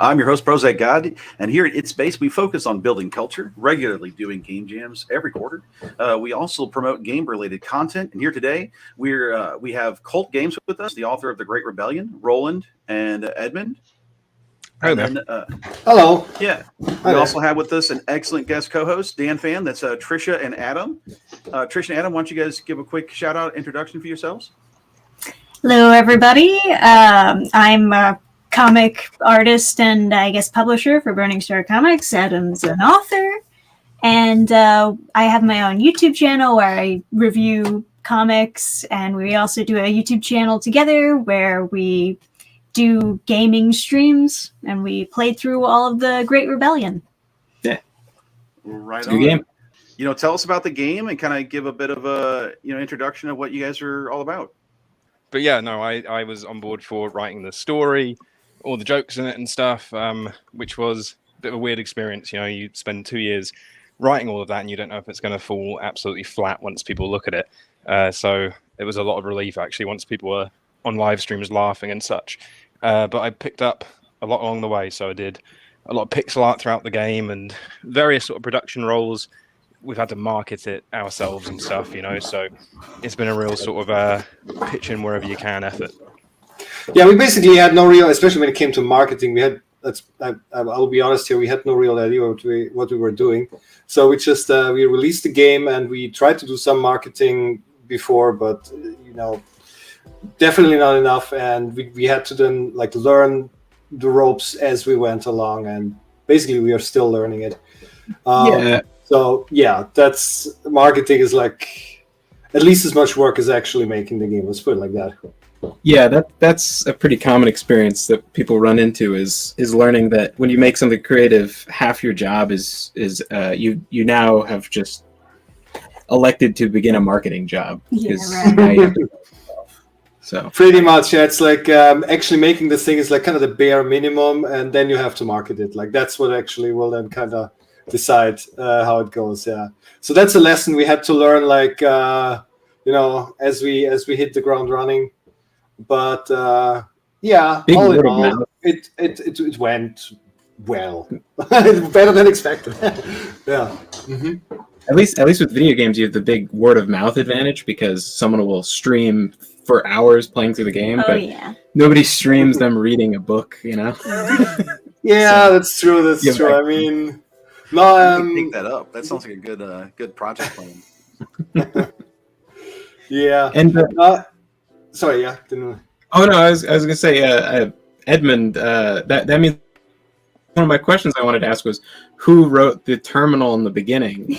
I'm your host, Prozac God, and here at It's Space, we focus on building culture, regularly doing game jams every quarter. We also promote game-related content, and here today, we have Colt Games with us, the author of The Great Rebellion, Roland and Edmund. Hi there. Then, hello. Yeah. Hi We there. also have with us an excellent guest co-host, Dan Fan. That's Trisha and Adam. Trisha and Adam, why don't you guys give a quick shout-out introduction for yourselves? Hello, everybody. I'm a comic artist and I guess publisher for Burning Star Comics. Adam's an author. And I have my own YouTube channel where I review comics. And we also do a YouTube channel together where we do gaming streams. And we played through all of the Great Rebellion. Yeah. Right It's on. a good game. Tell us about the game and kind of give a bit of a introduction of what you guys are all about. But yeah, no, I was on board for writing the story, all the jokes in it and stuff, which was a bit of a weird experience. You spend 2 years writing all of that and you don't know if it's going to fall absolutely flat once people look at it. So it was a lot of relief, actually, once people were on live streams laughing and such. But I picked up a lot along the way. So I did a lot of pixel art throughout the game and various sort of production roles. We've had to market it ourselves and stuff, so it's been a real sort of pitch in wherever you can effort. Yeah, we basically had no real, especially when it came to marketing, I'll be honest here, we had no real idea what we were doing. So we just, we released the game and we tried to do some marketing before, but, definitely not enough. And we had to then learn the ropes as we went along. And basically we are still learning it. Yeah. So yeah, that's marketing is at least as much work as actually making the game. Let's put it like that. Yeah, that's a pretty common experience that people run into is learning that when you make something creative, half your job is you now have just elected to begin a marketing job. Yeah, Now you have to so pretty much, yeah. It's actually making the thing is kind of the bare minimum, and then you have to market it. That's what actually will then kind of decide how it goes. Yeah, so that's a lesson we had to learn as we hit the ground running. But yeah, Big all in word of all, mouth. it went well. Better than expected. Yeah. Mm-hmm. at least with video games you have the big word of mouth advantage because someone will stream for hours playing through the game, but Yeah. nobody streams them reading a book, Yeah, So- that's true. That's Yeah, true. right. I mean, You no, can pick that up. That sounds like a good project plan. yeah. And Sorry, yeah. Didn't. oh no, I was gonna say Edmund, that means one of my questions I wanted to ask was who wrote the terminal in the beginning?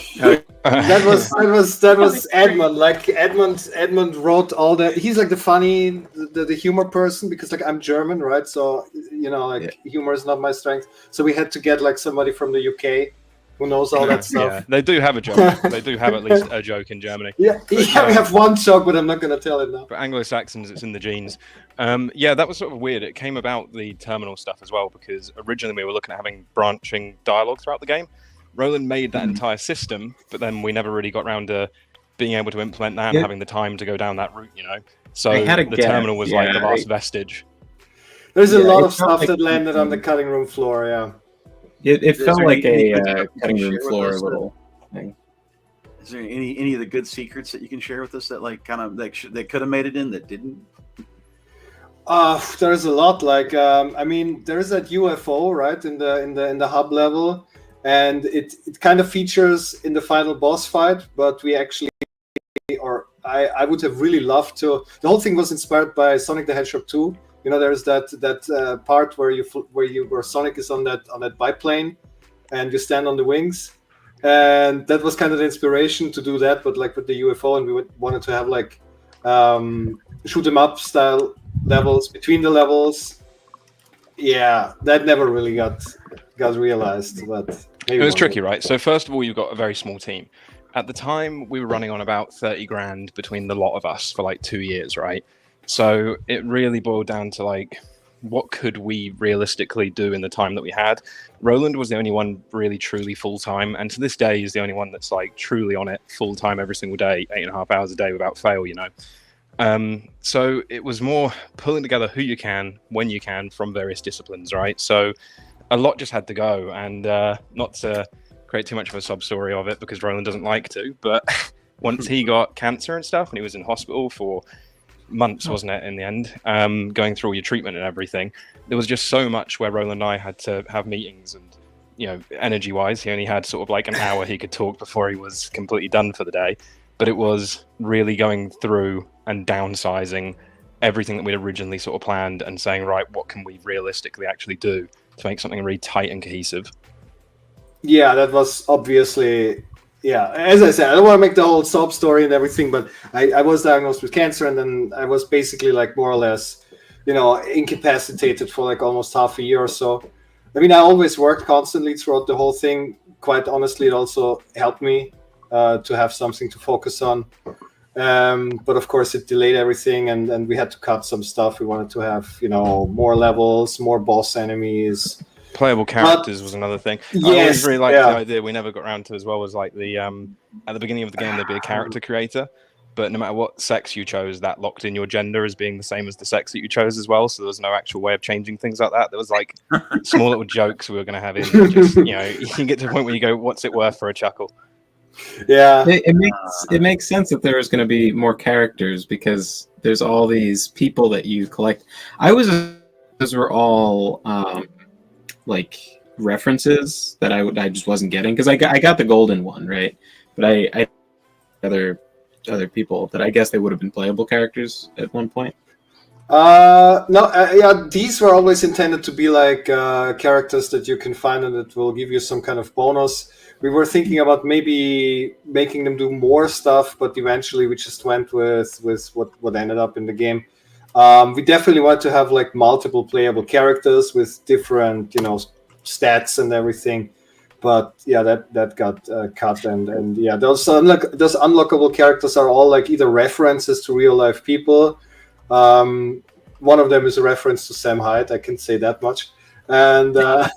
That was Edmund. Edmund wrote all the. He's the funny, the humor person because I'm German, right? So humor is not my strength. So we had to get somebody from the UK who knows all that stuff. Yeah, they do have a joke. They do have at least a joke in Germany. Yeah, we have one joke, but I'm not going to tell it now. For Anglo-Saxons, it's in the genes. Yeah, that was sort of weird. It came about the terminal stuff as well, because originally we were looking at having branching dialogue throughout the game. Roland made that entire system, but then we never really got around to being able to implement that and Yeah. having the time to go down that route, So I had a the guess. terminal was the Yeah, last vestige. There's a Yeah, lot it of felt stuff like- that landed on the cutting room floor. Yeah. It Is felt there like any a good stuff you can cutting share room with floor us? little thing. Is there any of the good secrets that you can share with us that that could have made it in that didn't? There's a lot. There is that UFO right in the hub level, and it kind of features in the final boss fight. But we actually, or I would have really loved to. The whole thing was inspired by Sonic the Hedgehog 2. There's that part where Sonic is on that biplane, and you stand on the wings, and that was kind of the inspiration to do that. But with the UFO, and we wanted to have shoot 'em up style levels between the levels. Yeah, that never really got realized, but maybe It was one tricky, day. right? So first of all, you've got a very small team. At the time, we were running on about 30 grand between the lot of us for 2 years, right? So it really boiled down to what could we realistically do in the time that we had? Roland was the only one really truly full time, and to this day is the only one that's truly on it full time every single day, 8.5 hours a day without fail, So it was more pulling together who you can, when you can, from various disciplines, right? So a lot just had to go, and not to create too much of a sub story of it because Roland doesn't like to, but once he got cancer and stuff and he was in hospital for months, wasn't it, in the end, going through all your treatment and everything, there was just so much where Roland and I had to have meetings, and energy wise he only had sort of like an hour he could talk before he was completely done for the day. But it was really going through and downsizing everything that we'd originally sort of planned and saying, right, what can we realistically actually do to make something really tight and cohesive. Yeah, that was obviously, as I said, I don't want to make the whole sob story and everything, but I was diagnosed with cancer, and then I was basically like more or less, incapacitated for like almost half a year or so. I mean, I always worked constantly throughout the whole thing. Quite honestly, it also helped me to have something to focus on. But of course, it delayed everything, and we had to cut some stuff. We wanted to have, more levels, more boss enemies. Playable characters was another thing. Yes, I always really liked the idea we never got around to as well, was like the at the beginning of the game there'd be a character creator, but no matter what sex you chose, that locked in your gender as being the same as the sex that you chose as well. So there was no actual way of changing things like that. There was like small little jokes we were going to have in there. Just you can get to the point where you go, what's it worth for a chuckle? Yeah, it makes sense that there was going to be more characters because there's all these people that you collect. Those were all like references that I just wasn't getting, because I got the golden one, right? But I other people that I guess they would have been playable characters at one point. No, these were always intended to be like characters that you can find and that will give you some kind of bonus. We were thinking about maybe making them do more stuff, but eventually we just went with what ended up in the game. We definitely want to have like multiple playable characters with different, stats and everything. But yeah, that got cut, and yeah, those unlockable characters are all like either references to real life people. One of them is a reference to Sam Hyde. I can say that much. And and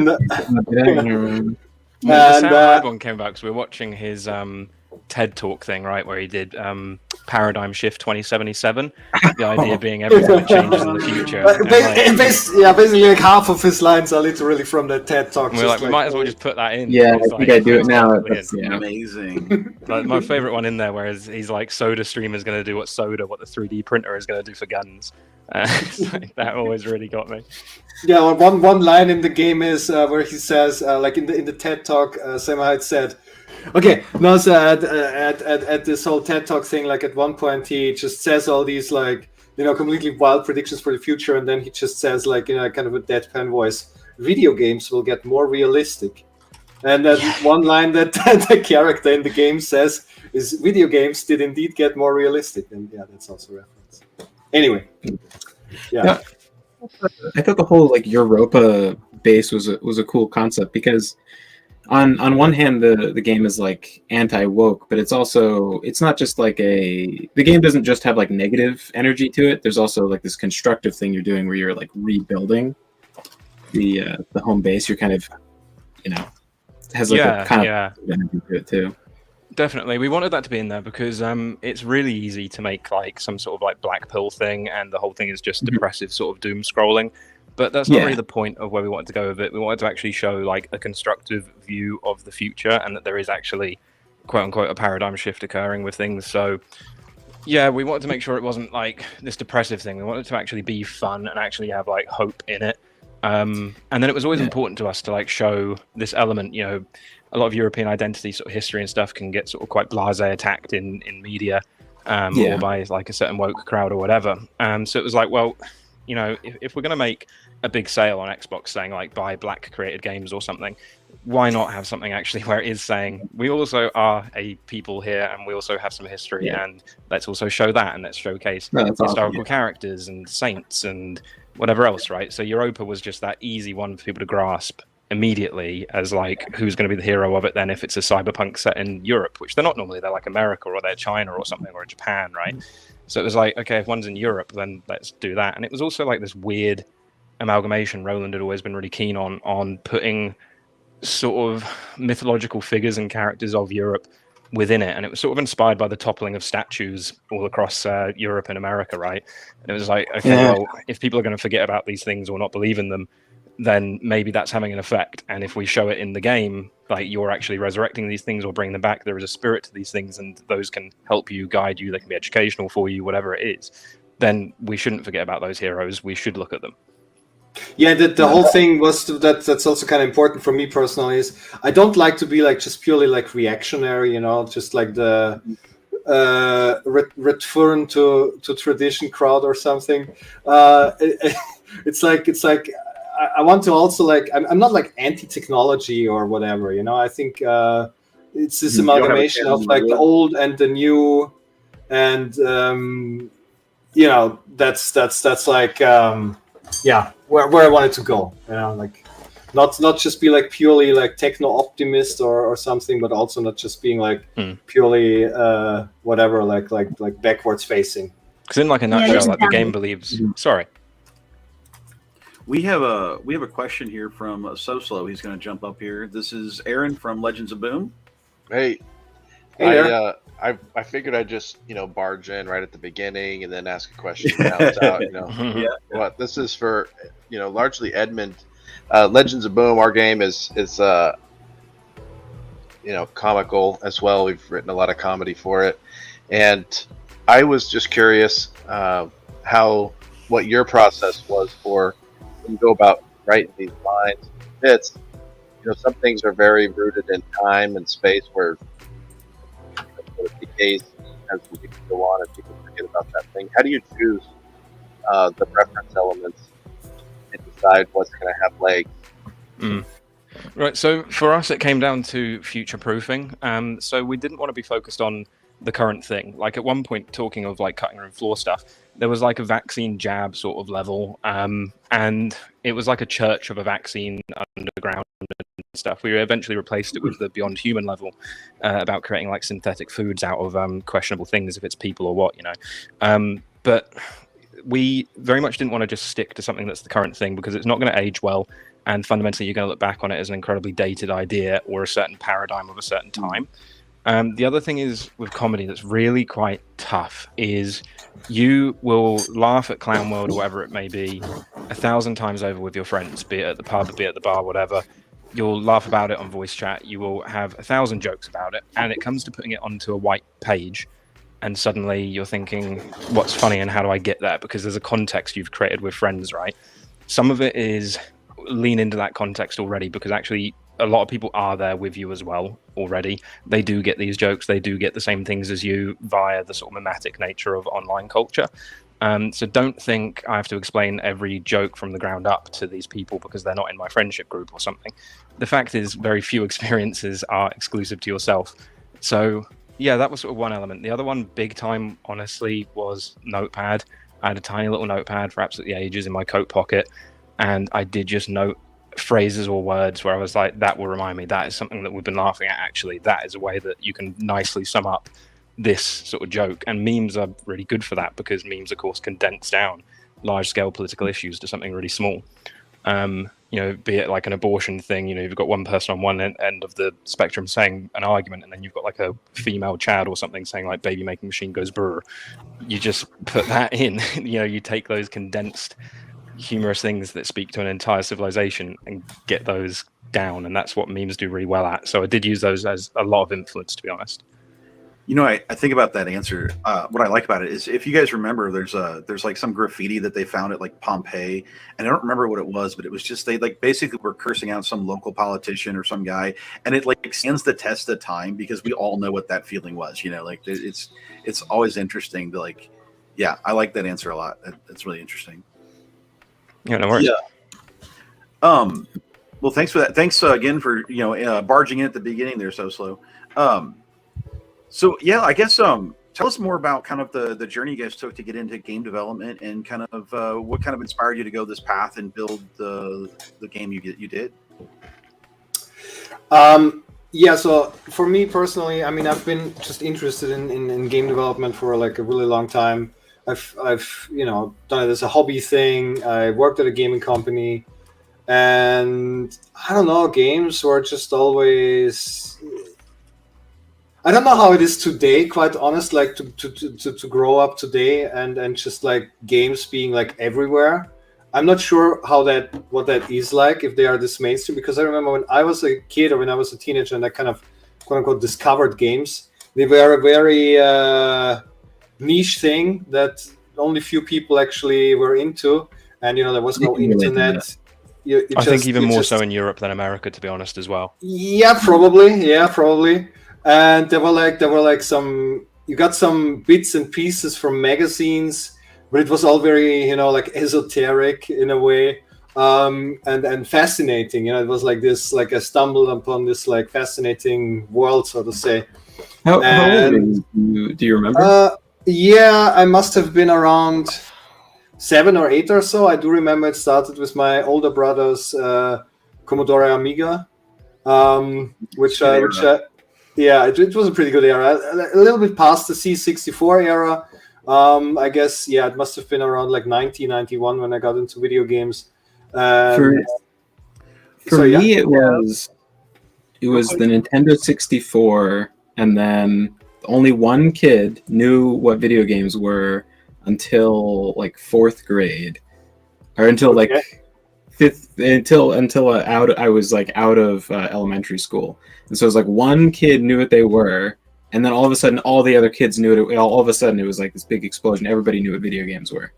the Sam Hyde one came about because we were watching his TED Talk thing, right, where he did Paradigm Shift 2077. The idea being everything that changes in the future. Basically, like half of his lines are literally from the TED Talk. We're like, we might as well just put that in. Yeah, I think I do it now. That's amazing. Like, my favorite one in there, where he's like, Soda Stream is going to do what the 3D printer is going to do for guns. That always really got me. Yeah, one line in the game is where he says, like in the TED Talk, Sam Hyde said, okay, no, so at this whole TED Talk thing, like at one point he just says all these like, completely wild predictions for the future, and then he just says like, kind of a deadpan voice, video games will get more realistic. And then one line that the character in the game says is, video games did indeed get more realistic. And yeah, that's also a reference. Anyway, yeah. I thought the whole like Europa base was a cool concept, because on one hand the game is like anti-woke, but it's not just like the game doesn't just have like negative energy to it. There's also like this constructive thing you're doing where you're like rebuilding the home base. You're kind of has like a kind of energy to it too. Definitely, we wanted that to be in there because it's really easy to make like some sort of like black pill thing, and the whole thing is just depressive sort of doom scrolling. But that's not really the point of where we wanted to go with it. We wanted to actually show like a constructive view of the future, and that there is actually, quote unquote, a paradigm shift occurring with things. So yeah, we wanted to make sure it wasn't like this depressive thing. We wanted to actually be fun and actually have like hope in it. And then it was always important to us to like show this element. A lot of European identity sort of history and stuff can get sort of quite blasé attacked in media, or by like a certain woke crowd or whatever. So it was like, well, if we're going to make a big sale on Xbox saying like buy black created games or something, why not have something actually where it is saying we also are a people here and we also have some history, and let's also show that, and let's showcase historical characters and saints and whatever else, right? So Europa was just that easy one for people to grasp immediately as like, who's going to be the hero of it then if it's a cyberpunk set in Europe, which they're not normally. They're like America, or they're China or something, or Japan, right? So it was like, okay, if one's in Europe, then let's do that. And it was also like this weird amalgamation Roland had always been really keen on putting sort of mythological figures and characters of Europe within it, and it was sort of inspired by the toppling of statues all across Europe and America, right? And it was like, okay, well, if people are going to forget about these things or not believe in them, then maybe that's having an effect. And if we show it in the game, like you're actually resurrecting these things or bringing them back, there is a spirit to these things, and those can help you, guide you, they can be educational for you, whatever it is, then we shouldn't forget about those heroes. We should look at them. Yeah, the whole thing was that's also kind of important for me personally. Is I don't like to be like just purely like reactionary, just like the return to tradition crowd or something. It's like I want to also like I'm not like anti-technology or whatever. I think it's this amalgamation of like the old and the new, and that's like where I wanted to go. Like not just be like purely like techno optimist or something, but also not just being like purely whatever like backwards facing. Because in like a nutshell, like the game believes. Sorry. We have a question here from Soslo. He's going to jump up here. This is Aaron from Legends of Boom. Hey, Aaron. I figured I'd just barge in right at the beginning and then ask a question and bounce out. Yeah. But this is for largely Edmund. Legends of Boom, our game is comical as well. We've written a lot of comedy for it, and I was just curious what your process was for when you go about writing these lines. Bits. Some things are very rooted in time and space where it decays as we go on and people forget about that thing. How do you choose the reference elements and decide what's going to have legs? Right, so for us it came down to future proofing. So we didn't want to be focused on the current thing. Like at one point, talking of like cutting room floor stuff, there was like a vaccine jab sort of level, and it was like a church of a vaccine underground and stuff. We eventually replaced it with the Beyond Human level, about creating like synthetic foods out of questionable things, if it's people or what, but we very much didn't want to just stick to something that's the current thing, because it's not going to age well, and fundamentally you're going to look back on it as an incredibly dated idea or a certain paradigm of a certain time. The other thing is with comedy that's really quite tough is you will laugh at Clown World or whatever it may be 1,000 times over with your friends, be it at the pub, be it at the bar, whatever. You'll laugh about it on voice chat. You will have 1,000 jokes about it, and it comes to putting it onto a white page, and suddenly you're thinking, what's funny and how do I get that? Because there's a context you've created with friends, right? Some of it is lean into that context already, because actually a lot of people are there with you as well already. They do get these jokes. They do get the same things as you via the sort of mimetic nature of online culture. So don't think I have to explain every joke from the ground up to these people because they're not in my friendship group or something. The fact is very few experiences are exclusive to yourself. So yeah, that was sort of one element. The other one, big time, honestly, was Notepad. I had a tiny little notepad for absolutely ages in my coat pocket, and I did just note phrases or words where I was like, that will remind me, that is something that we've been laughing at, actually. That is a way that you can nicely sum up this sort of joke. And memes are really good for that, because memes, of course, condense down large-scale political issues to something really small. Be it like an abortion thing, you've got one person on one end of the spectrum saying an argument, and then you've got like a female Chad or something saying like baby making machine goes brr. You just put that in, you take those condensed humorous things that speak to an entire civilization and get those down, and that's what memes do really well at. So I did use those as a lot of influence, to be honest. I think about that answer. What I like about it is, if you guys remember, there's like some graffiti that they found at like Pompeii, and I don't remember what it was, but it was just they like basically were cursing out some local politician or some guy, and it like stands the test of time because we all know what that feeling was. Like it's always interesting to like, yeah, I like that answer a lot. That's really interesting. Yeah, no worries. Yeah. Well, thanks for that. Thanks again for barging in at the beginning there so slow. So yeah, I guess tell us more about kind of the journey you guys took to get into game development, and kind of what kind of inspired you to go this path and build the game you did. Yeah, so for me personally, I mean, I've been just interested in game development for like a really long time. I've done it as a hobby thing. I worked at a gaming company, and I don't know, games were just always, I don't know how it is today, quite honest, like to grow up today and just like games being like everywhere. I'm not sure what that is like, if they are this mainstream, because I remember when I was a kid or when I was a teenager and I kind of quote unquote discovered games, they were a very niche thing that only few people actually were into, and there was no internet. I think even more so in Europe than America, to be honest, as well. Yeah, probably. And there were like some, you got some bits and pieces from magazines, but it was all very like esoteric in a way, and fascinating. It was like this, like I stumbled upon this like fascinating world, so to say. How old are you? Do you remember? Yeah, I must have been around 7 or 8 or so. I do remember it started with my older brother's Commodore Amiga, yeah, it was a pretty good era. A little bit past the C64 era. I guess, yeah, it must have been around like 1991 when I got into video games. For me, it was the Nintendo 64, and then only one kid knew what video games were until like 4th grade, or until like fifth, until I was like out of elementary school. And so it was like one kid knew what they were, and then all of a sudden all the other kids knew it. All of a sudden it was like this big explosion. Everybody knew what video games were.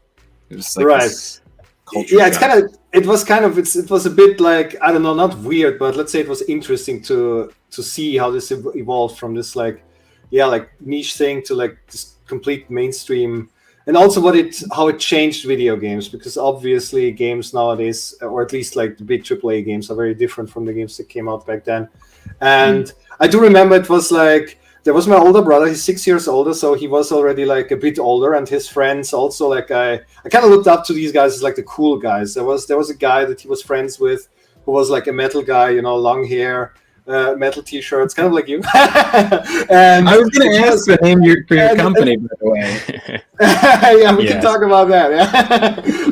It was like this culture yeah, shock. it was a bit like, I don't know, not weird, but let's say it was interesting to see how this evolved from this like niche thing to like this complete mainstream, and also how it changed video games, because obviously games nowadays, or at least like the big AAA games, are very different from the games that came out back then. And I do remember it was like, there was my older brother, he's 6 years older, so he was already like a bit older, and his friends also, like I kind of looked up to these guys as like the cool guys. There was a guy that he was friends with who was like a metal guy, long hair, metal t-shirts, kind of like you. And I was going to ask the name for your company, by the way. Yeah, we can talk about that.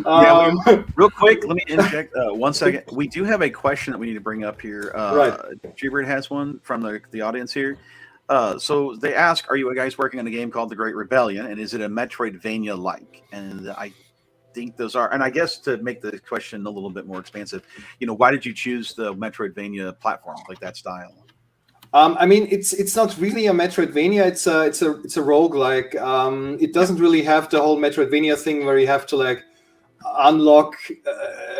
Yeah. Real quick, let me interject 1 second. We do have a question that we need to bring up here. Right. Gilbert has one from the audience here. So they ask, are you guys working on a game called The Great Rebellion, and is it a Metroidvania-like? And I think those are, and I guess to make the question a little bit more expansive, why did you choose the Metroidvania platform, like that style? I mean, it's not really a Metroidvania. It's a roguelike. It doesn't really have the whole Metroidvania thing where you have to like unlock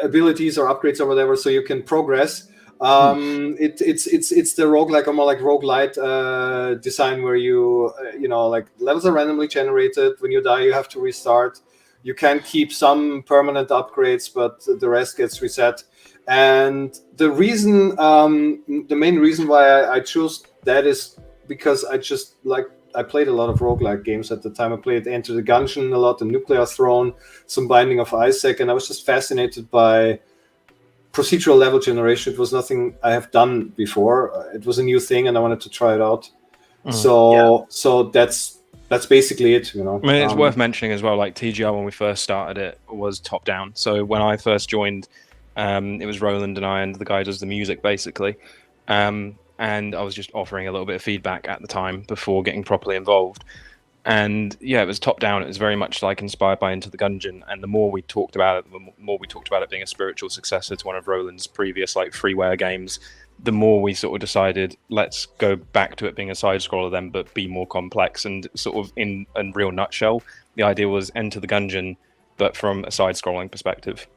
abilities or upgrades or whatever so you can progress. It's the roguelike, or more like roguelite design, where you like levels are randomly generated. When you die, you have to restart. You can keep some permanent upgrades, but the rest gets reset. And the main reason why I chose that is because I played a lot of roguelike games at the time. I played Enter the Gungeon a lot, the Nuclear Throne, some Binding of Isaac, and I was just fascinated by procedural level generation. It was nothing I have done before. It was a new thing, and I wanted to try it out. So that's basically it. I mean, it's worth mentioning as well, like TGR, when we first started it, was top down. So when I first joined, it was Roland and I, and the guy who does the music basically. And I was just offering a little bit of feedback at the time before getting properly involved. And yeah, it was top down. It was very much like inspired by Into the Gungeon. And the more we talked about it, being a spiritual successor to one of Roland's previous like freeware games, the more we sort of decided, let's go back to it being a side scroller then, but be more complex. And sort of in a real nutshell, the idea was Enter the Gungeon, but from a side scrolling perspective.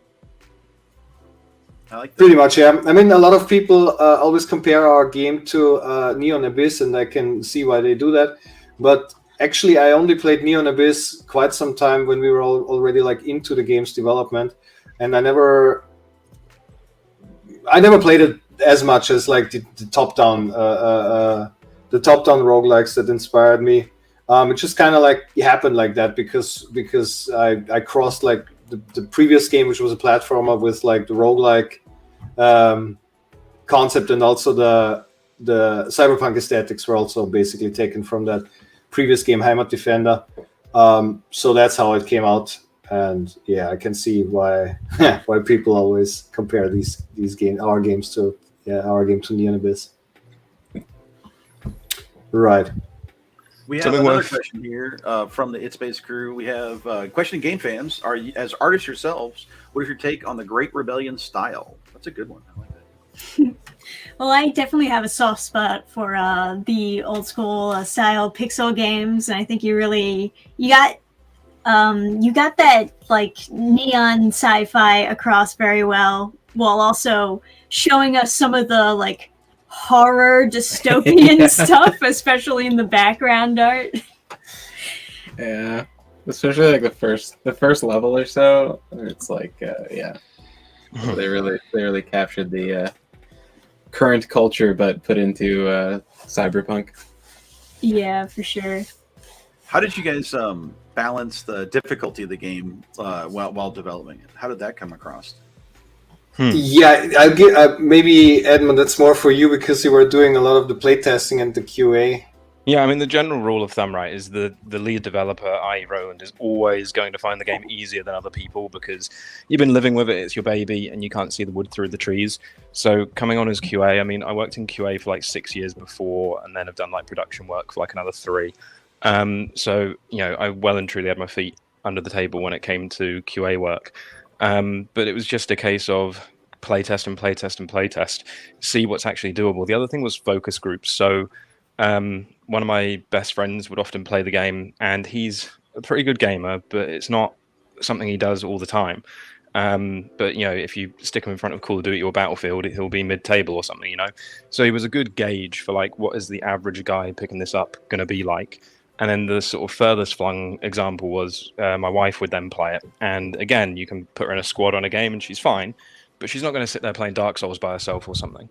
I like that. Pretty much, yeah. I mean, a lot of people always compare our game to Neon Abyss, and I can see why they do that. But actually, I only played Neon Abyss quite some time when we were already like into the game's development, and I never played it as much as like the top-down roguelikes that inspired me. It just kind of like happened like that because I crossed like the previous game, which was a platformer, with like the roguelike concept, and also the cyberpunk aesthetics were also basically taken from that previous game, Heimat Defender. So that's how it came out. And yeah, I can see why people always compare our game to Neon Abyss. Right. We have Something another worth- question here from the It's Base crew. We have question game fans. Are you, as artists yourselves, what is your take on the Great Rebellion style? That's a good one. I like that. Well, I definitely have a soft spot for the old school style pixel games, and I think you got that like neon sci-fi across very well, while also showing us some of the like horror dystopian Yeah. stuff, especially in the background art. Yeah, especially like the first level or so. It's like yeah, they really captured the current culture, but put into cyberpunk. Yeah, for sure. How did you guys balance the difficulty of the game while developing it? How did that come across? Yeah, I'll give maybe Edmund. That's more for you because you were doing a lot of the playtesting and the QA. Yeah, I mean, the general rule of thumb, right, is the lead developer, i.e. Roland, is always going to find the game easier than other people because you've been living with it, it's your baby, and you can't see the wood through the trees. So coming on as QA, I mean, I worked in QA for like 6 years before, and then have done like production work for like another 3. So, you know, I well and truly had my feet under the table when it came to QA work. But it was just a case of playtest and playtest and playtest, see what's actually doable. The other thing was focus groups. So one of my best friends would often play the game, and he's a pretty good gamer, but it's not something he does all the time. But, you know, if you stick him in front of Call of Duty or Battlefield, he'll be mid-table or something, you know. So he was a good gauge for, like, what is the average guy picking this up going to be like? And then the sort of furthest flung example was my wife would then play it. And again, you can put her in a squad on a game and she's fine, but she's not going to sit there playing Dark Souls by herself or something.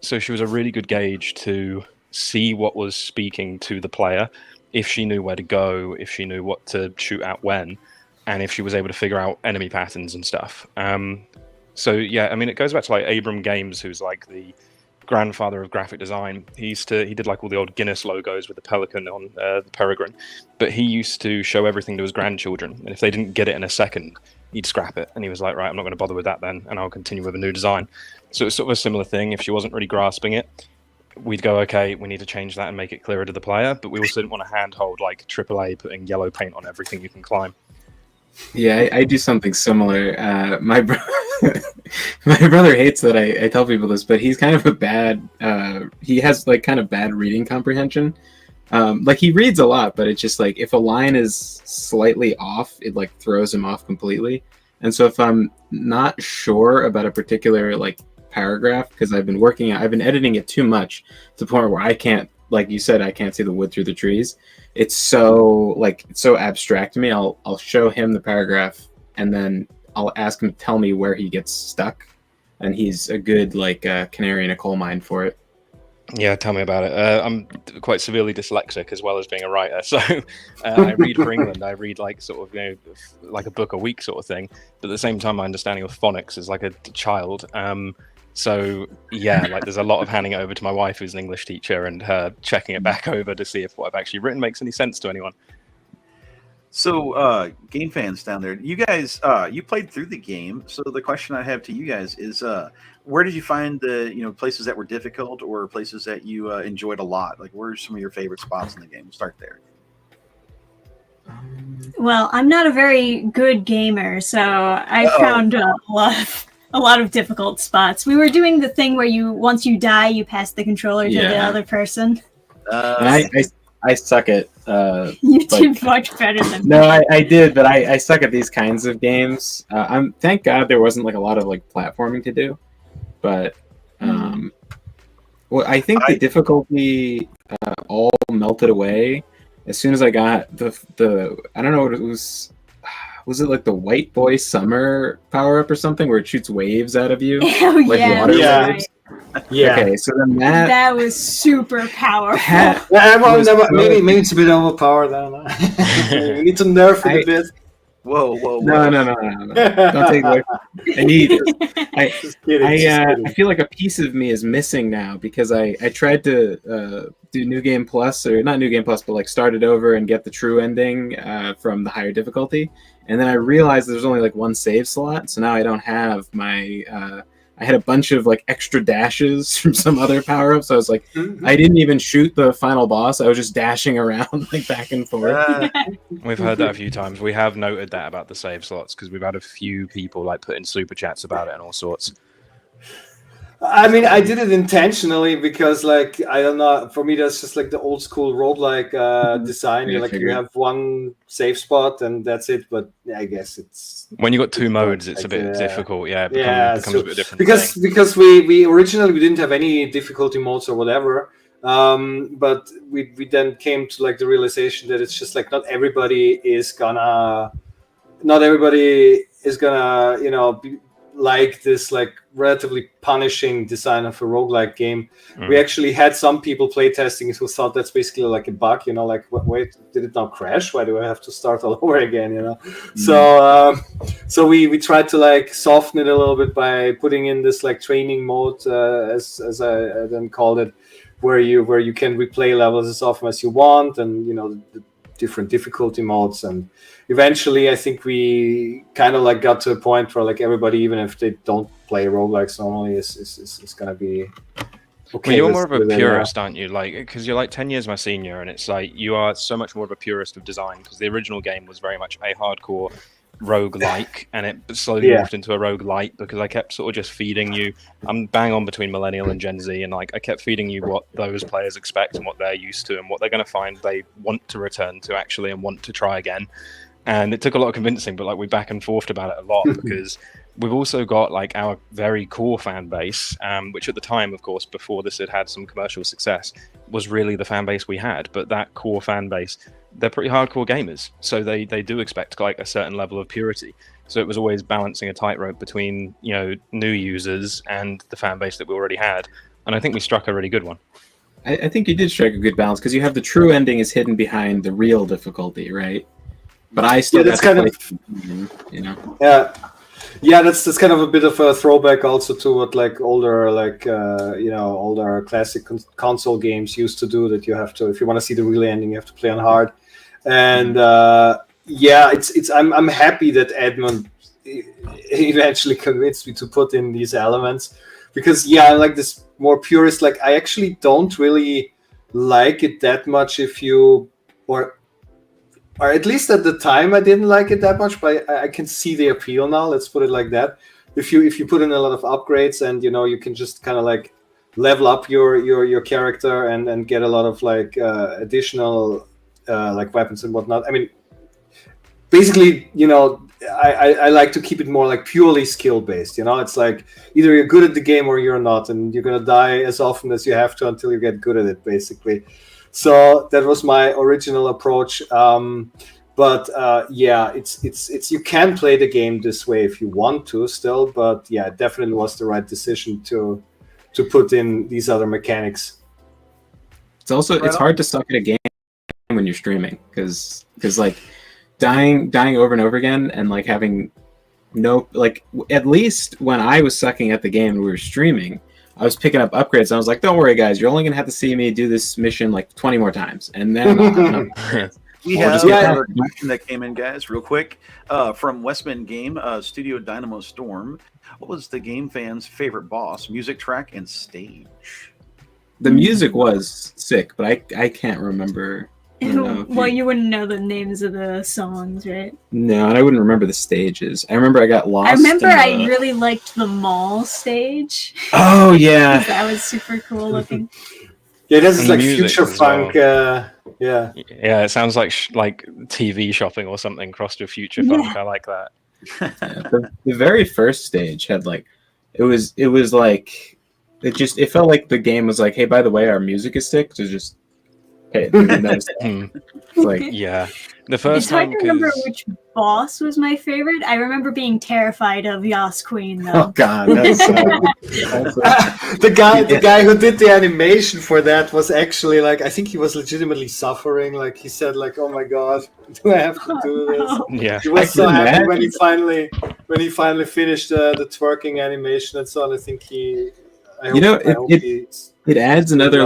So she was a really good gauge to see what was speaking to the player, if she knew where to go, if she knew what to shoot at when, and if she was able to figure out enemy patterns and stuff. So yeah, I mean, it goes back to like Abram Games, who's like the grandfather of graphic design. He did like all the old Guinness logos with the pelican on the peregrine, but he used to show everything to his grandchildren, and if they didn't get it in a second, he'd scrap it. And he was like, right, I'm not going to bother with that then, and I'll continue with a new design. So it's sort of a similar thing. If she wasn't really grasping it, we'd go, okay, we need to change that and make it clearer to the player, but we also didn't want to handhold like AAA putting yellow paint on everything you can climb. Yeah, I do something similar. My brother hates that I tell people this, but he's kind of a bad. He has like kind of bad reading comprehension. Like he reads a lot, but it's just like if a line is slightly off, it like throws him off completely. And so if I'm not sure about a particular like paragraph, because I've been editing it too much to the point where I can't, like you said, I can't see the wood through the trees. It's so abstract to me. I'll show him the paragraph and then I'll ask him to tell me where he gets stuck, and he's a good like canary in a coal mine for it. Yeah, tell me about it. I'm quite severely dyslexic as well as being a writer, so I read for England. I read like sort of, you know, like a book a week sort of thing. But at the same time, my understanding of phonics is like a child. So yeah, like there's a lot of handing it over to my wife, who's an English teacher, and her checking it back over to see if what I've actually written makes any sense to anyone. So, game fans down there, you guys, you played through the game. So the question I have to you guys is, where did you find the places that were difficult or places that you enjoyed a lot? Like, where are some of your favorite spots in the game? We'll start there. Well, I'm not a very good gamer, so I found a lot of difficult spots. We were doing the thing where once you die, you pass the controller to the other person. I suck at. You did much better than me. No, I did, but I suck at these kinds of games. Thank God there wasn't like a lot of like platforming to do, but well, I think the difficulty all melted away as soon as I got the I don't know what it was. Was it like the White Boy Summer power up or something where it shoots waves out of you? Oh, like yeah, water yeah. waves? Yeah. Okay, so then that was super powerful. Maybe it's a bit overpowered. I don't know. We need to nerf it a bit. Whoa. No. Don't take it away. I need it. Just kidding. I feel like a piece of me is missing now because I tried to do New Game Plus, or not New Game Plus, but like start it over and get the true ending from the higher difficulty. And then I realized there's only like one save slot. So now I don't have my I had a bunch of like extra dashes from some other power-ups. I was like, Mhm. I didn't even shoot the final boss. I was just dashing around like back and forth. We've heard that a few times. We have noted that about the save slots because we've had a few people like put in super chats about it and all sorts. I mean, I did it intentionally because, like, I don't know. For me, that's just like the old school roguelike design. Yeah, You figured. have one save spot and that's it. But I guess it's When you got two modes, it's a bit like, difficult. Yeah, it yeah, becomes so- a bit different. because we originally we didn't have any difficulty modes or whatever. But we then came to like the realization that it's just like not everybody is gonna be like this like relatively punishing design of a roguelike game. We actually had some people playtesting who thought that's basically like a bug, like wait, did it now crash? Why do I have to start all over again? So we tried to like soften it a little bit by putting in this like training mode, as I then called it, where you can replay levels as often as you want, and the different difficulty modes. And eventually I think we kind of like got to a point where like everybody, even if they don't play roguelikes normally, is gonna be okay. Well, you're more of a with it, purist, aren't you? Like, because you're like 10 years my senior, and it's like you are so much more of a purist of design, because the original game was very much a hardcore roguelike, and it slowly morphed into a roguelite because I kept sort of just feeding you. I'm bang on between millennial and Gen Z, and like I kept feeding you what those players expect and what they're used to and what they're going to find they want to return to actually and want to try again. And it took a lot of convincing, but like we back and forthed about it a lot because we've also got like our very core fan base, which at the time, of course, before this had some commercial success, was really the fan base we had. But that core fan base, they're pretty hardcore gamers, so they do expect like a certain level of purity. So it was always balancing a tightrope between new users and the fan base that we already had, and I think we struck a really good one. I think you did strike a good balance because you have the true ending is hidden behind the real difficulty, right? But I still that's kind of that's kind of a bit of a throwback also to what like older older classic console games used to do, that you have to, if you want to see the real ending, you have to play on hard. And I'm happy that Edmund eventually convinced me to put in these elements, because I like this more purist. Like I actually don't really like it that much if you or at least at the time I didn't like it that much, but I can see the appeal now. Let's put it like that. If you put in a lot of upgrades and you can just kind of like level up your character and get a lot of like additional like weapons and whatnot. I mean, basically, I like to keep it more like purely skill based. It's like either you're good at the game or you're not, and you're gonna die as often as you have to until you get good at it, basically. So that was my original approach. But it's you can play the game this way if you want to still, but it definitely was the right decision to put in these other mechanics. It's also it's hard to suck at a game when you're streaming because like dying over and over again and like having no, like, at least when I was sucking at the game and we were streaming, I was picking up upgrades. And I was like, don't worry, guys, you're only gonna have to see me do this mission like 20 more times, and then we have another question that came in, guys, real quick, from Westman Game Studio Dynamo Storm. What was the Game Fans' favorite boss, music track, and stage? The music was sick, but I can't remember. Well, you wouldn't know the names of the songs, right? No, and I wouldn't remember the stages. I remember I got lost. I remember I really liked the mall stage. Oh yeah, that was super cool looking. Yeah, this is like future funk. Yeah, it sounds like TV shopping or something crossed with future funk. I like that. The very first stage had like it was like it felt like the game was like, hey, by the way, our music is sick. So just hey, like yeah. The first it's hard to remember which boss was my favorite. I remember being terrified of Yas Queen though. Oh god, that's the guy who did the animation for that was actually like, I think he was legitimately suffering. Like he said, like, oh my god, do I have to do this? Yeah, he was so happy when he finally finished the twerking animation and so on. I think it adds another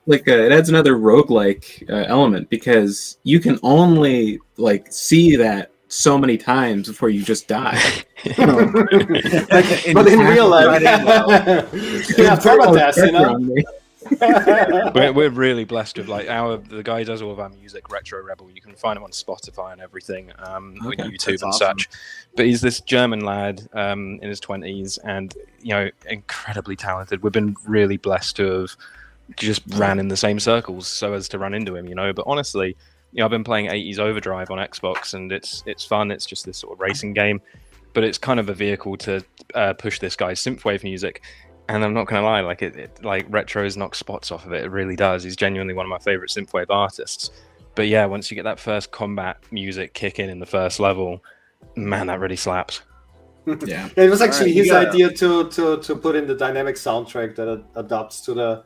it adds another roguelike element, because you can only like see that so many times before you just die. But in real life, yeah, permadeath, you know. We're really blessed with like the guy who does all of our music, Retro Rebel. You can find him on Spotify and everything, with YouTube and such. But he's this German lad in his 20s, and incredibly talented. We've been really blessed to have just ran in the same circles so as to run into him, But honestly, I've been playing 80s Overdrive on Xbox, and it's fun. It's just this sort of racing game, but it's kind of a vehicle to push this guy's synthwave music. And I'm not going to lie, like Retro's knocks spots off of it. It really does. He's genuinely one of my favorite synthwave artists. But yeah, once you get that first combat music kick in the first level, man, that really slaps. Yeah, it was actually his idea to put in the dynamic soundtrack that adapts to the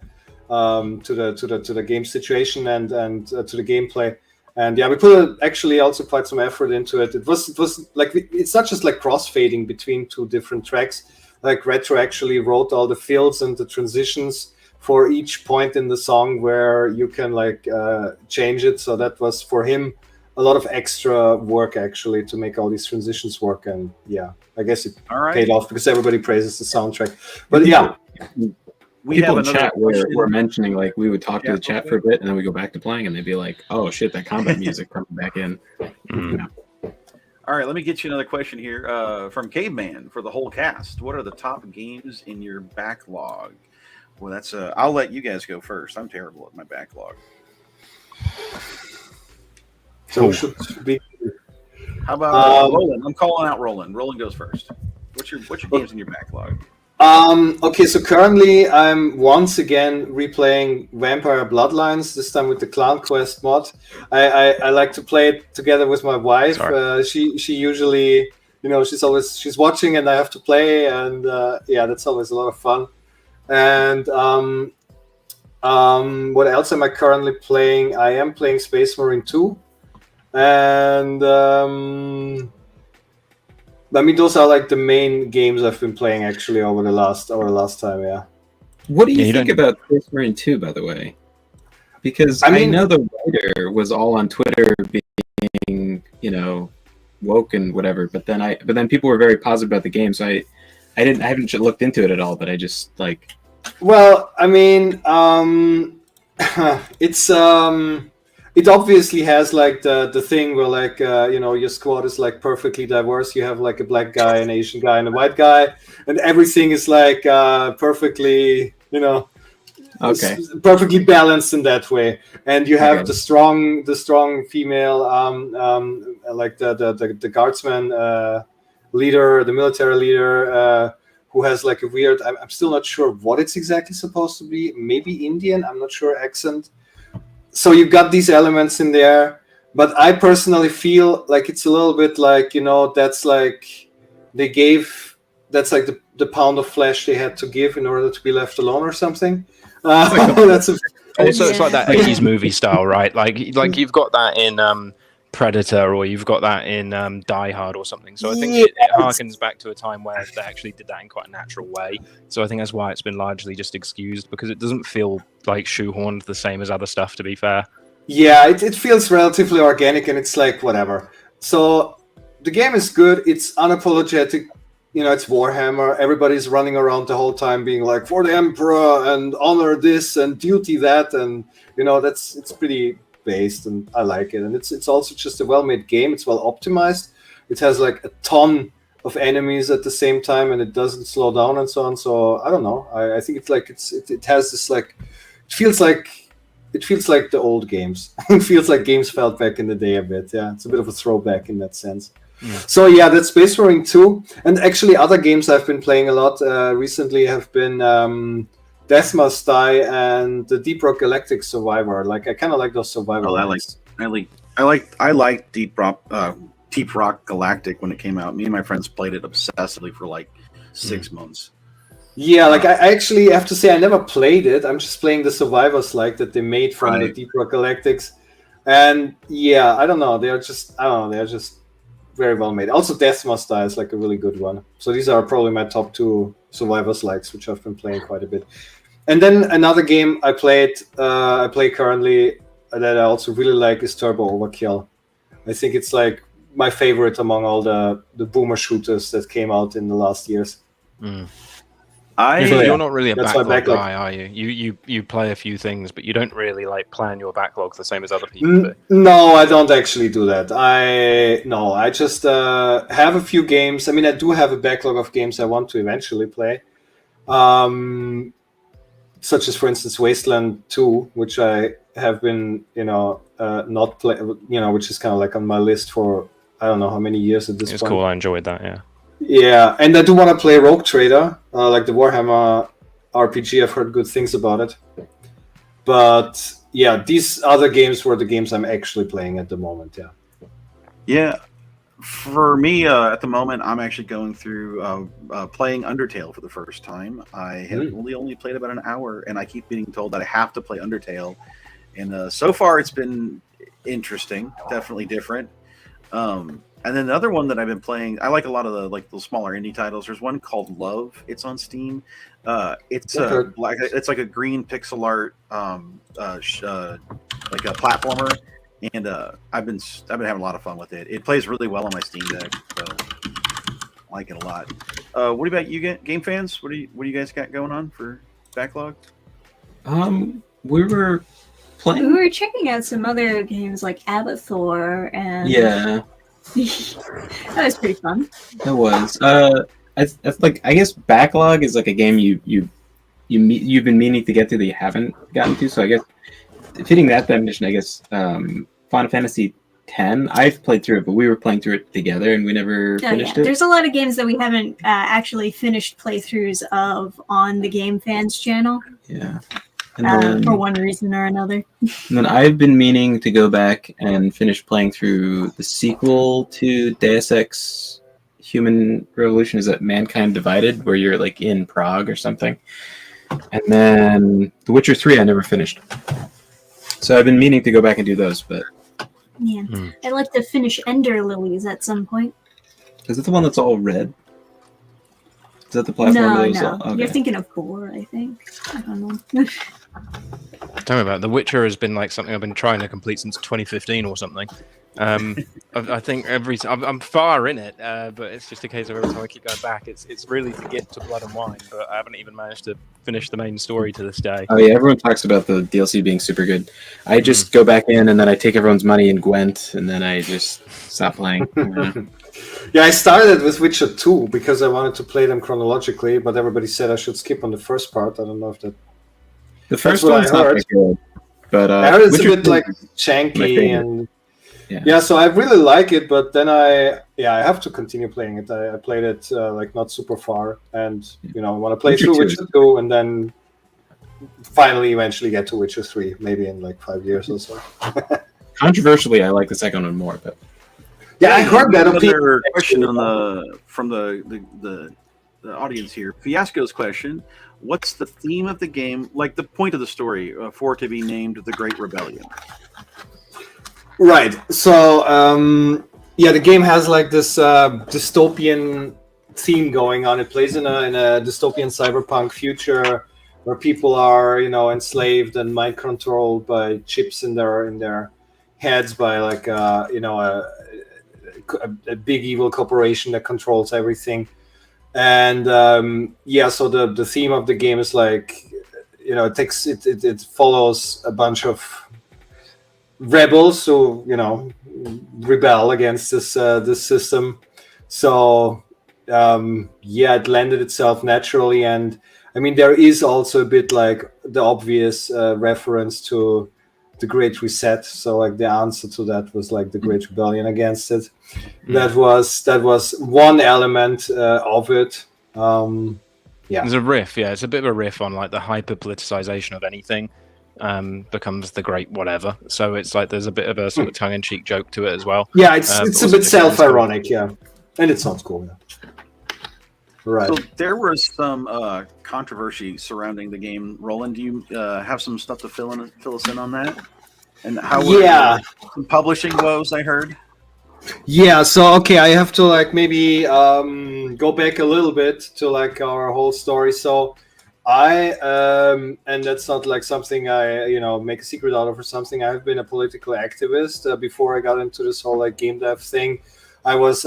game situation and to the gameplay. And yeah, we put actually also quite some effort into it. It was like, it's not just like crossfading between two different tracks. Like Retro actually wrote all the fills and the transitions for each point in the song where you can change it. So that was for him a lot of extra work actually to make all these transitions work. And yeah, I guess it paid off because everybody praises the soundtrack. But yeah. People in chat were mentioning we would talk to the chat for a bit and then we go back to playing and they'd be like, oh shit, that combat music coming back in. All right, let me get you another question here from Caveman for the whole cast. What are the top games in your backlog? Well, that's I'll let you guys go first. I'm terrible at my backlog. So how about Roland? I'm calling out Roland. Roland goes first. What's your games in your backlog? Okay, so currently I'm once again replaying Vampire Bloodlines, this time with the Clan Quest mod. I like to play it together with my wife. She usually, she's watching and I have to play, and that's always a lot of fun. And what else am I currently playing? I am playing Space Marine 2, and I mean, those are the main games I've been playing actually over the last time. Yeah. What do you think about Space Marine 2, by the way? Because I know the writer was all on Twitter being, woke and whatever, but then people were very positive about the game, so I haven't looked into it at all, but I just Well, I mean, it's it obviously has the thing where your squad is perfectly diverse. You have a black guy, an Asian guy, and a white guy, and everything is perfectly perfectly balanced in that way. And you have the strong female the guardsman leader, the military leader, who has a weird, I'm still not sure what it's exactly supposed to be, maybe Indian, I'm not sure, accent. So you've got these elements in there, but I personally feel it's a little bit that's they gave, that's the pound of flesh they had to give in order to be left alone or something. That's it's like that 80s movie style, right? Like you've got that in Predator, or you've got that in Die Hard or something. So I think it harkens back to a time where they actually did that in quite a natural way. So I think that's why it's been largely just excused, because it doesn't feel shoehorned the same as other stuff, to be fair. Yeah, it feels relatively organic, and it's whatever. So the game is good. It's unapologetic. It's Warhammer. Everybody's running around the whole time being for the Emperor and honor this and duty that, and it's pretty based, and I like it. And it's also just a well-made game. It's well optimized. It has a ton of enemies at the same time, and it doesn't slow down and so on. So I don't know. I think it's it has this it feels like the old games. It feels like games felt back in the day a bit. Yeah, it's a bit of a throwback in that sense. So yeah, that's Space Marine 2. And actually other games I've been playing a lot recently have been Deathmust.Die and the Deep Rock Galactic Survivor. I kind of like those survival games. I like Deep Rock Galactic when it came out. Me and my friends played it obsessively for 6 months. Yeah, I actually have to say I never played it. I'm just playing the survivors that they made from the Deep Rock Galactics. And yeah, I don't know. They're just very well made. Also, Deathmust.Die is a really good one. So these are probably my top 2 survivors which I've been playing quite a bit. And then another game I play currently that I also really like is Turbo Overkill. I think it's my favorite among all the boomer shooters that came out in the last years. You're not really a That's my backlog backlog. guy, are you? You play a few things, but you don't really like plan your backlog the same as other people do. No, I don't actually do that. I just have a few games. I mean, I do have a backlog of games I want to eventually play, such as, for instance, Wasteland 2, which I have been, not play, which is kind of like on my list for I don't know how many years at this It's point. cool. I enjoyed that. Yeah. Yeah, and I do want to play Rogue Trader, like the Warhammer RPG. I've heard good things about it. But yeah, these other games were the games I'm actually playing at the moment. Yeah. Yeah. For me, at the moment, I'm actually going through playing Undertale for the first time. I have only played about an hour, and I keep being told that I have to play Undertale. And so far, it's been interesting, definitely different. And then the other one that I've been playing, I like a lot of the smaller indie titles. There's one called Love. It's on Steam. It's like a green pixel art, like a platformer, and I've been having a lot of fun with it. It plays really well on my Steam Deck, so I like it a lot. What about you, game fans? What do you guys got going on for backlog? We were playing. We were checking out some other games like Abathor, and Yeah, that was pretty fun. it was. I guess backlog is like a game you've been meaning to get to that you haven't gotten to. So I guess fitting that definition, I guess Final Fantasy X. I've played through it, but we were playing through it together, and we never finished it. There's a lot of games that we haven't actually finished playthroughs of on the GamePhans channel. Yeah. And then, for one reason or another. And then I've been meaning to go back and finish playing through the sequel to Deus Ex Human Revolution. Is that Mankind Divided, where you're like in Prague or something? And then The Witcher 3 I never finished. So I've been meaning to go back and do those, but... Yeah. I'd like to finish Ender Lilies at some point. Is it the one that's all red? Is that the platform? No. Okay. You're thinking of 4, I think. I don't know. Tell me about it. The Witcher has been like something I've been trying to complete since 2015 or something. I think I'm far in it, but it's just a case of every time I keep going back, it's really to get to Blood and Wine, but I haven't even managed to finish the main story to this day. Oh yeah, everyone talks about the DLC being super good. I just go back in and then I take everyone's money in Gwent, and then I just stop playing. Yeah, I started with Witcher 2 because I wanted to play them chronologically, but everybody said I should skip on the first part. I don't know if that... The first one's not very good, but I heard it's Witcher a bit like janky and yeah, so I really like it, but then I have to continue playing it. I played it like not super far, and I want to play through Witcher 2 and then finally eventually get to Witcher 3, maybe in like 5 years or so. Controversially, I like the second one more, but yeah, I heard that. Another question from the audience here. Fiasco's question: what's the theme of the game? Like the point of the story for it to be named the Great Rebellion? Right. So the game has like this dystopian theme going on. It plays in a dystopian cyberpunk future where people are enslaved and mind controlled by chips in their heads by like a big evil corporation that controls everything. And so the theme of the game is like it follows a bunch of rebels who rebel against this system. So it landed itself naturally, and I mean there is also a bit like the obvious reference to the Great Reset. So like the answer to that was like the Great Rebellion against it. That was one element of it. There's a riff. Yeah, it's a bit of a riff on like the hyper politicization of anything. Becomes the great whatever. So it's like there's a bit of a sort of tongue-in-cheek joke to it as well. Yeah, it's a bit self-ironic, yeah. And it sounds cool, yeah. Right. So there was some controversy surrounding the game. Roland, do you have some stuff to fill us in on that? And how some publishing woes, I heard? Yeah, so okay, I have to like maybe go back a little bit to like our whole story. So I and that's not like something I make a secret out of or something. I've been a political activist before I got into this whole like game dev thing. I was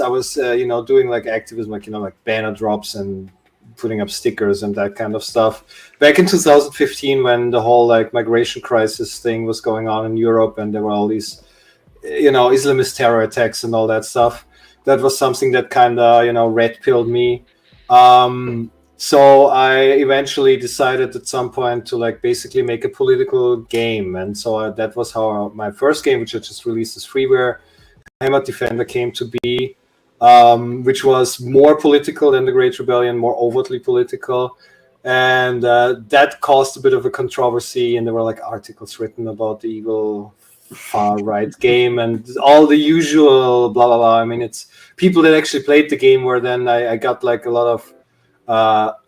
doing like activism, like like banner drops and putting up stickers and that kind of stuff back in 2015 when the whole like migration crisis thing was going on in Europe, and there were all these Islamist terror attacks and all that stuff. That was something that kind of red pilled me. So I eventually decided at some point to like basically make a political game, and so that was how my first game, which I just released as freeware, Heimat Defender, came to be, which was more political than the Great Rebellion, more overtly political, and that caused a bit of a controversy, and there were like articles written about the evil far-right game and all the usual blah blah blah. I mean, it's people that actually played the game where then I got like a lot of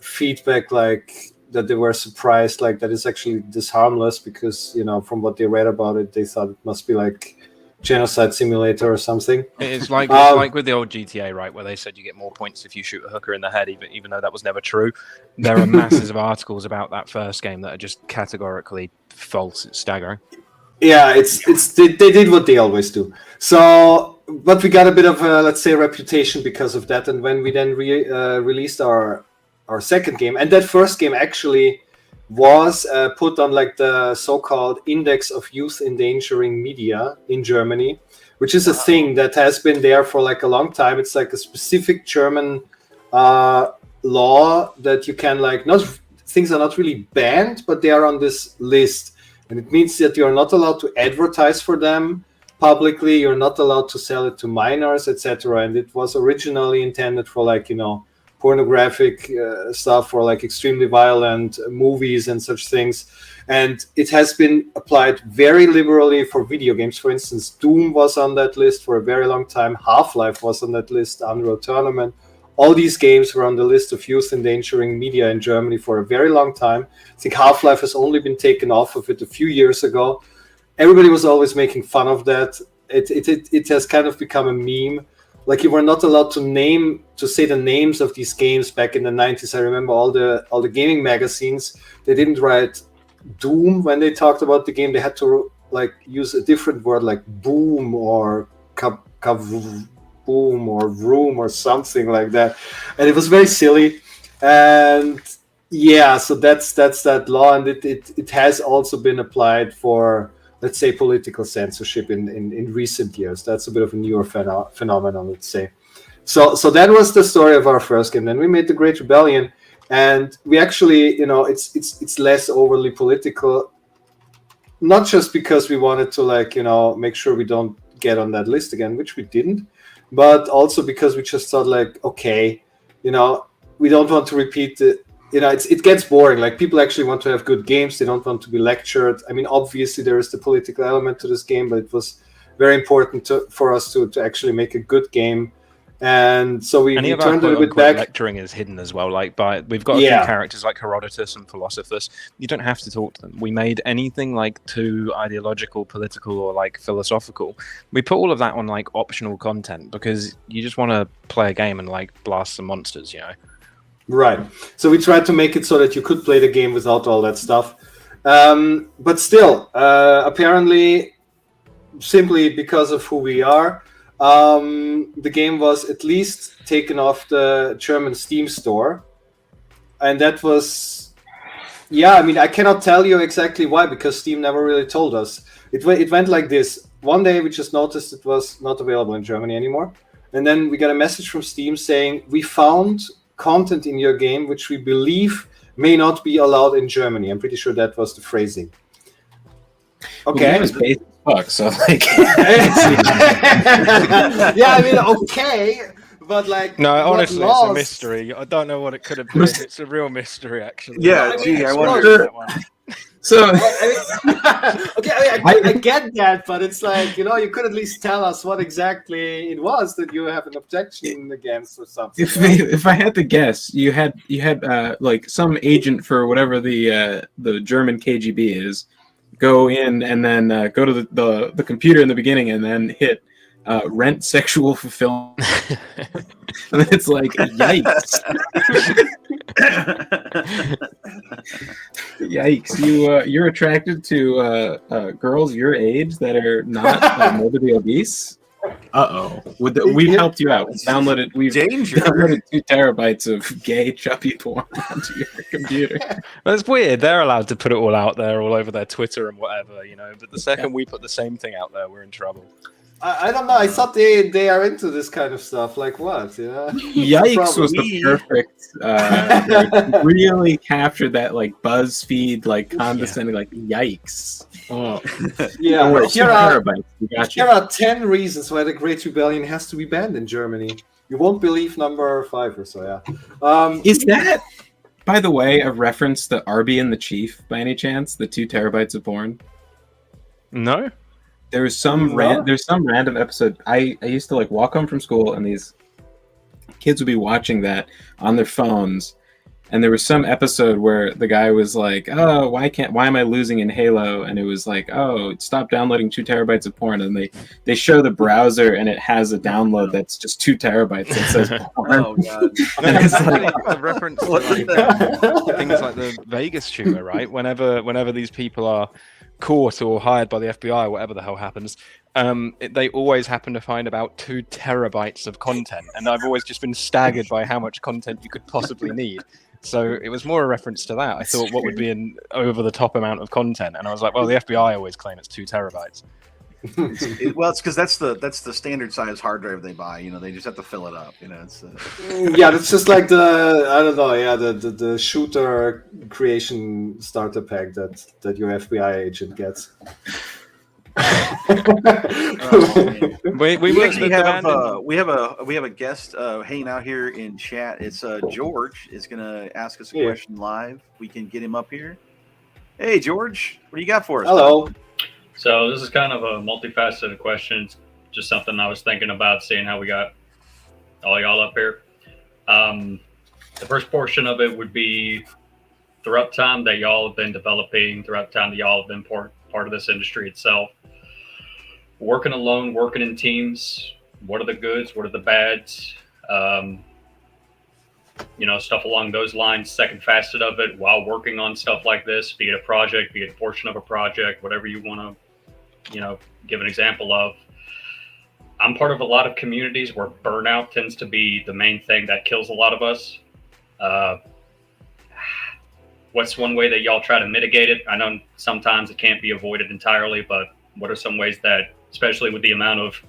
feedback like that they were surprised like that it's actually this harmless, because from what they read about it they thought it must be like genocide simulator or something. It's like with the old GTA, right, where they said you get more points if you shoot a hooker in the head, even though that was never true. There are masses of articles about that first game that are just categorically false. It's staggering. Yeah, they did what they always do. So, but we got a bit of a, let's say, reputation because of that. And when we then released our second game, and that first game actually was put on like the so-called Index of Youth Endangering Media in Germany, which is a thing that has been there for like a long time. It's like a specific German law that you can like things are not really banned, but they are on this list. And it means that you're not allowed to advertise for them publicly. You're not allowed to sell it to minors, etc. And it was originally intended for like, pornographic stuff or like extremely violent movies and such things. And it has been applied very liberally for video games. For instance, Doom was on that list for a very long time. Half-Life was on that list, Unreal Tournament. All these games were on the list of youth endangering media in Germany for a very long time. I think Half-Life has only been taken off of it a few years ago. Everybody was always making fun of that. It has kind of become a meme. Like you were not allowed to say the names of these games back in the 90s. I remember all the gaming magazines, they didn't write Doom when they talked about the game. They had to like use a different word like boom or boom or room or something like that, and it was very silly. And yeah, so that's that law, and it has also been applied for, let's say, political censorship in recent years. That's a bit of a newer phenomenon, let's say. So that was the story of our first game. Then we made the Great Rebellion, and we actually, it's less overly political, not just because we wanted to like make sure we don't get on that list again, which we didn't, but also because we just thought like, okay, we don't want to repeat it gets boring. Like people actually want to have good games. They don't want to be lectured. I mean, obviously there is the political element to this game, but it was very important for us to actually make a good game. And so we turned it a bit back. Lecturing is hidden as well. Like we've got a few characters like Herodotus and Philosophus. You don't have to talk to them. We made anything like too ideological, political, or like philosophical. We put all of that on like optional content because you just want to play a game and like blast some monsters, Right. So we tried to make it so that you could play the game without all that stuff. But still, apparently, simply because of who we are, the game was at least taken off the German Steam store. And that was, I mean, I cannot tell you exactly why, because Steam never really told us. It went like this. One day we just noticed it was not available in Germany anymore. And then we got a message from Steam saying, we found content in your game which we believe may not be allowed in Germany. I'm pretty sure that was the phrasing. Okay. Well, so like I mean, okay, but like no, honestly, it's a mystery. I don't know what it could have been. It's a real mystery, actually. Yeah, I wonder. That one. So I get that, but it's like you could at least tell us what exactly it was that you have an objection against or something. If I had to guess, you had like some agent for whatever the German KGB is go in and then go to the computer in the beginning and then hit rent sexual fulfillment. And then it's like, yikes. Yikes. You're attracted to girls your age that are not morbidly obese? We've helped you out. We've Danger. downloaded 2 terabytes of gay chuppy porn onto your computer. That's weird. They're allowed to put it all out there, all over their Twitter and whatever, you know. But the second we put the same thing out there, we're in trouble. I don't know. I thought they are into this kind of stuff. Like what? Yeah. Yikes was the perfect. Really captured that like BuzzFeed like condescending like yikes. Oh Yeah. don't worry, 2 Here are terabytes. We got here you. are 10 reasons why the Great Rebellion has to be banned in Germany. You won't believe number 5 or so. Yeah. Is that, by the way, a reference to Arby and the Chief by any chance? The 2 terabytes of porn. No. There's some random episode. I used to like walk home from school and these kids would be watching that on their phones, and there was some episode where the guy was like, "Oh, why am I losing in Halo?" And it was like, "Oh, stop downloading 2 terabytes of porn." And they show the browser and it has a download that's just 2 terabytes that says porn. Oh god. And it's like, a reference to like, things like the Vegas shooter, right? Whenever these people are caught or hired by the FBI or whatever the hell happens, they always happen to find about 2 terabytes of content, and I've always just been staggered by how much content you could possibly need. So it was more a reference to that. I thought what would be an over-the-top amount of content, and I was like, well, the FBI always claim it's 2 terabytes. Well, it's because that's the standard size hard drive they buy. You know, they just have to fill it up. You know, it's Yeah, it's just like the shooter creation starter pack that your FBI agent gets. We actually have a guest hanging out here in chat. It's George is gonna ask us a question live. We can get him up here. Hey George, what do you got for us? Hello. So this is kind of a multifaceted question. It's just something I was thinking about, seeing how we got all y'all up here. The first portion of it would be throughout time that y'all have been developing, throughout time that y'all have been part of this industry itself. Working alone, working in teams, what are the goods, what are the bads? Stuff along those lines. Second facet of it, while working on stuff like this, be it a project, be it a portion of a project, whatever you want to, give an example of. I'm part of a lot of communities where burnout tends to be the main thing that kills a lot of us. What's one way that y'all try to mitigate it? I know sometimes it can't be avoided entirely, but what are some ways that, especially with the amount of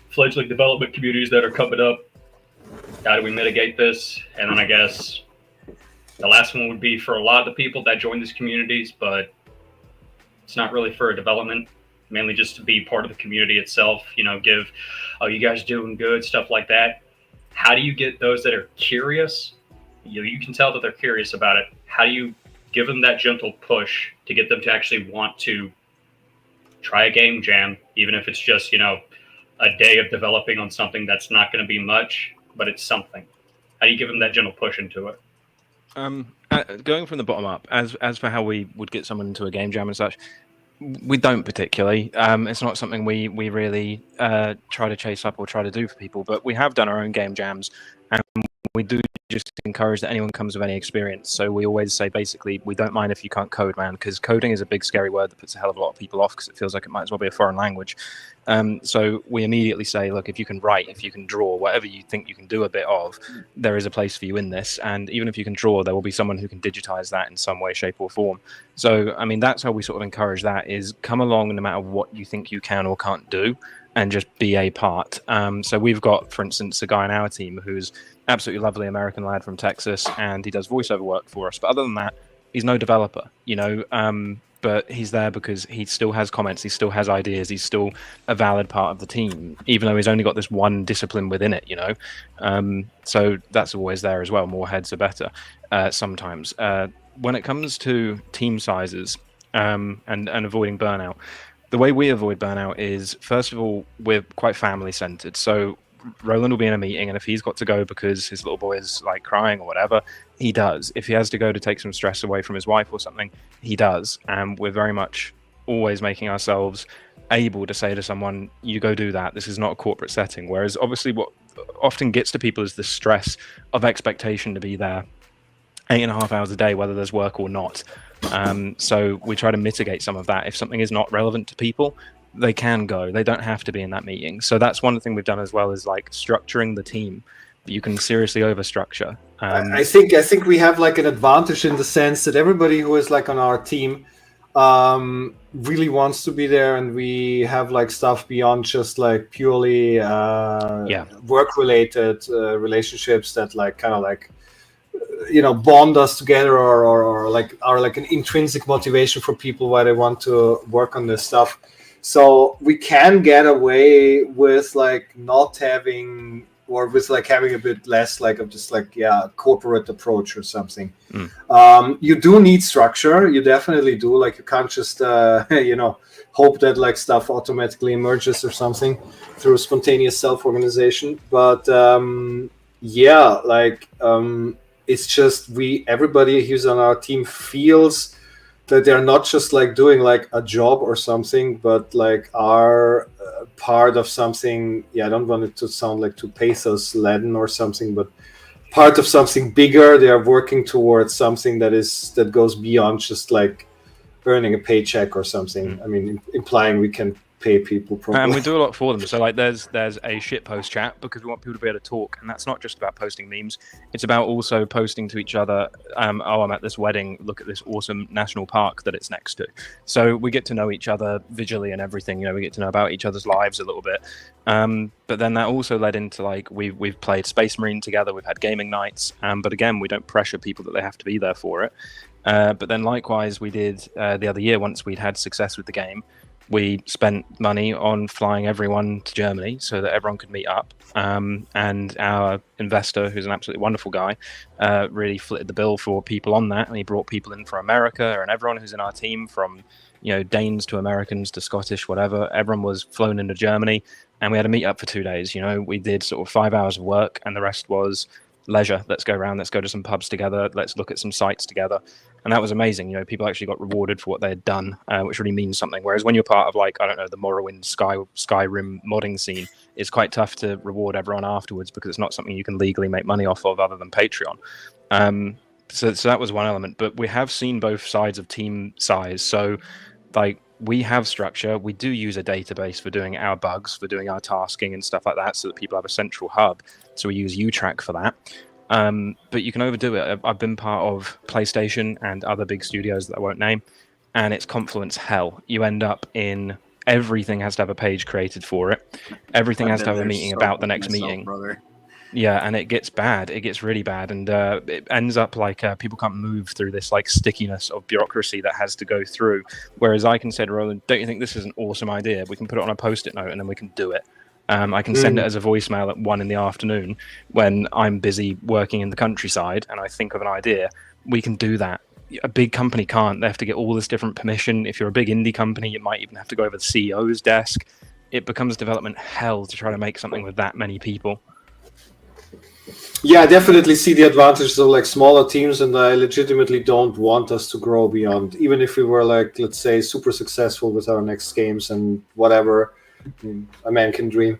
fledgling development communities that are coming up, how do we mitigate this? And then I guess the last one would be for a lot of the people that join these communities, but it's not really for a development, mainly just to be part of the community itself, give, oh, you guys doing good, stuff like that. How do you get those that are curious? You can tell that they're curious about it. How do you give them that gentle push to get them to actually want to try a game jam, even if it's just, a day of developing on something that's not going to be much, but it's something? How do you give them that gentle push into it? Going from the bottom up, as for how we would get someone into a game jam and such, we don't particularly. It's not something we really try to chase up or try to do for people, but we have done our own game jams, and we do just encourage that anyone comes with any experience. So we always say, basically, we don't mind if you can't code, man, because coding is a big scary word that puts a hell of a lot of people off because it feels like it might as well be a foreign language. So we immediately say, look, if you can write, if you can draw, whatever you think you can do a bit of, there is a place for you in this. And even if you can draw, there will be someone who can digitize that in some way, shape or form. So, I mean, that's how we sort of encourage that, is come along no matter what you think you can or can't do, and just be a part. So we've got, for instance, a guy in our team who's absolutely lovely American lad from Texas, and he does voiceover work for us. But other than that, he's no developer, but he's there because he still has comments, he still has ideas, he's still a valid part of the team, even though he's only got this one discipline within it, So that's always there as well. More heads are better sometimes. When it comes to team sizes and avoiding burnout, the way we avoid burnout is, first of all, we're quite family centered. So Roland will be in a meeting, and if he's got to go because his little boy is like crying or whatever, he does. If he has to go to take some stress away from his wife or something, he does. And we're very much always making ourselves able to say to someone, you go do that. This is not a corporate setting. Whereas obviously what often gets to people is the stress of expectation to be there 8.5 hours a day, whether there's work or not. So we try to mitigate some of that. If something is not relevant to people, they can go. They don't have to be in that meeting. So that's one thing we've done as well, is like structuring the team. You can seriously overstructure. I think we have like an advantage in the sense that everybody who is like on our team really wants to be there, and we have like stuff beyond just like purely work related relationships that like kind of like bond us together, or like are like an intrinsic motivation for people why they want to work on this stuff. So we can get away with like not having, or with like having a bit less like of just like corporate approach or something. You do need structure, you definitely do. Like you can't just hope that like stuff automatically emerges or something through spontaneous self-organization. But it's just everybody who's on our team feels that they're not just like doing like a job or something, but like are part of something. I don't want it to sound like too pathos laden or something, but part of something bigger. They are working towards something that goes beyond just like earning a paycheck or something. I mean, implying we can pay people properly. And we do a lot for them. So like there's a shitpost chat, because we want people to be able to talk, and that's not just about posting memes. It's about also posting to each other, I'm at this wedding, look at this awesome national park that it's next to. So we get to know each other visually and everything. We get to know about each other's lives a little bit. But then that also led into like we've played Space Marine together, we've had gaming nights, but again, we don't pressure people that they have to be there for it. But then likewise we did the other year, once we'd had success with the game, we spent money on flying everyone to Germany so that everyone could meet up. And our investor, who's an absolutely wonderful guy, really footed the bill for people on that. And he brought people in from America, and everyone who's in our team, from Danes to Americans to Scottish, whatever, everyone was flown into Germany. And we had a meet up for 2 days. We did sort of 5 hours of work, and the rest was leisure. Let's go around, let's go to some pubs together, let's look at some sites together. And that was amazing. People actually got rewarded for what they had done, which really means something. Whereas when you're part of like, I don't know, the Morrowind Skyrim modding scene, it's quite tough to reward everyone afterwards, because it's not something you can legally make money off of other than Patreon. So that was one element. But we have seen both sides of team size. So like we have structure. We do use a database for doing our bugs, for doing our tasking and stuff like that, so that people have a central hub. So we use UTrack for that. But you can overdo it. I've been part of PlayStation and other big studios that I won't name, and it's confluence hell. You end up in everything has to have a page created for it. Everything has to have a meeting about the next meeting. Brother. Yeah, and it gets bad. It gets really bad, and it ends up like people can't move through this like stickiness of bureaucracy that has to go through. Whereas I can say to Roland, don't you think this is an awesome idea? We can put it on a Post-it note and then we can do it. I can send it as a voicemail at 1 PM when I'm busy working in the countryside and I think of an idea. We can do that. A big company can't. They have to get all this different permission. If you're a big indie company, you might even have to go over the CEO's desk. It becomes development hell to try to make something with that many people. Yeah, I definitely see the advantages of like smaller teams, and I legitimately don't want us to grow beyond, even if we were like, let's say, super successful with our next games and whatever. A man can dream.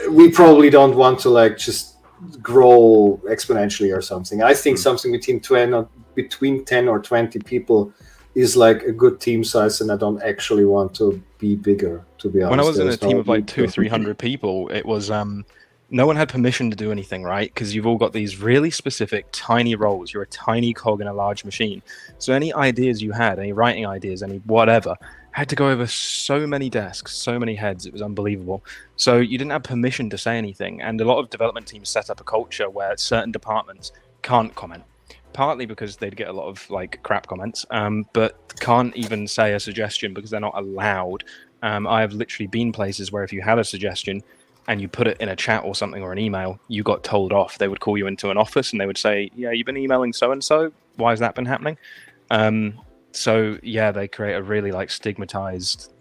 We probably don't want to like just grow exponentially or something. I think something between 10 or 20 people is like a good team size, and I don't actually want to be bigger, to be honest. When I was in a team of like 200-300 people, it was no one had permission to do anything, right? Because you've all got these really specific tiny roles. You're a tiny cog in a large machine. So any ideas you had, any writing ideas, any whatever, had to go over so many desks, so many heads. It was unbelievable. So you didn't have permission to say anything. And a lot of development teams set up a culture where certain departments can't comment, partly because they'd get a lot of like crap comments, but can't even say a suggestion because they're not allowed. I have literally been places where if you had a suggestion and you put it in a chat or something or an email, you got told off. They would call you into an office and they would say, yeah, you've been emailing so-and-so. Why has that been happening? So yeah, they create a really like stigmatized